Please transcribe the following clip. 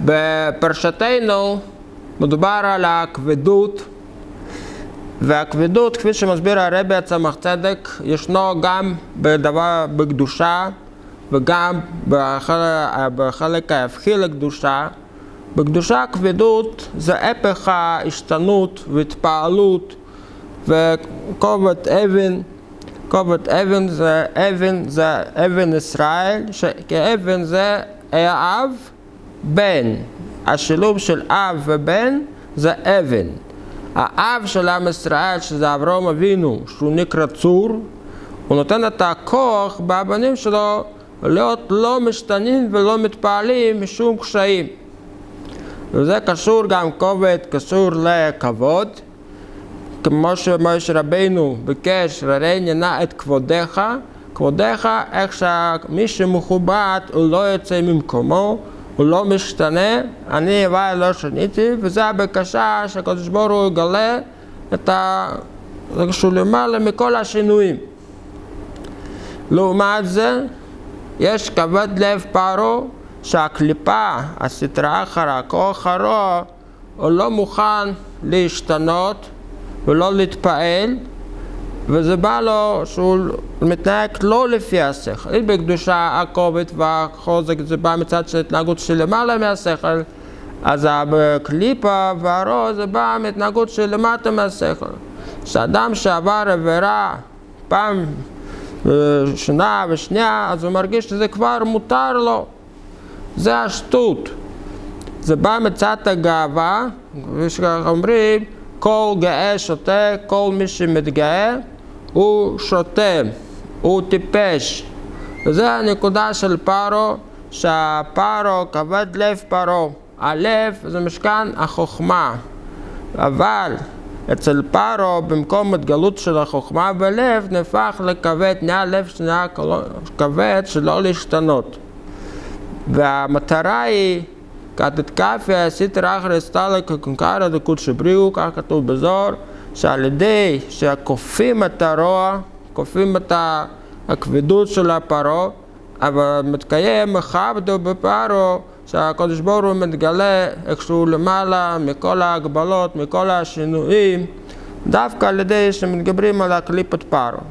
בפרשתנו מדובר על הכבדות, והכבדות, כפי שמסביר הרבי הצמח צדק, ישנו גם בקדושה וגם בחלק ההפכי לקדושה. בקדושה הכבדות זה הפך ההשתנות והתפעלות וכובד אבן. כובד אבן זה אבן ישראל, שכאבן זה האב בן. השילוב של אב ובן זה אבן. האב של עם ישראל, שזה אברהם אבינו, שהוא נקרא צור, הוא נותן את הכוח בבנים שלו להיות לא משתנים ולא מתפעלים משום קשיים. וזה קשור גם כובד, קשור לכבוד, כמו שמשה רבינו ביקש, ראיני נא את כבודך. כבודך, איך שמי שמכובד הוא לא יוצא ממקומו, הוא לא משתנה, אני הוואי לא שניתי, וזה הבקשה שהקדוש ברוך הוא יגלה את שהוא למעלה מכל השינויים. לעומת זה, יש כבד לב פרעה, שהקליפה, הסטרא אחרא, הכוח הרוע, הוא לא מוכן להשתנות ולא להתפעל, וזה בא לו שהוא מתנהג לא לפי השכל. בקדושה הכובד והחוזק זה בא מצד של התנהגות שלמעלה מהשכל, אז הקליפה והרוע זה בא מהתנהגות שלמטה מהשכל. שאדם שעבר עבירה פעם שנה ושנייה, אז הוא מרגיש שזה כבר מותר לו. זה השטות. זה בא מצד הגאווה, ושאומרים, כל גאה שותה, כל מי שמתגאה הוא שותה, הוא טיפש. וזו הנקודה של פרעה, שהפרעה, כבד לב פרעה. הלב זה משכן החוכמה. אבל אצל פרעה, במקום התגלות של החוכמה בלב, נהפך לכבד, נהיה לב שנהיה כבד שלא להשתנות. והמטרה היא, כתתקפיה סטרא אחרא סטלא כקונקרא דקודשא בריאו, כך כתוב בזוהר, שעל ידי שכופים את הרוע, כופים את הכבדות של הפרעה, אבל מתקיים מכבדו בפרעה, שהקדוש ברוך הוא מתגלה איכשהו למעלה מכל ההגבלות, מכל השינויים, דווקא על ידי שמתגברים על הקליפת פרעה.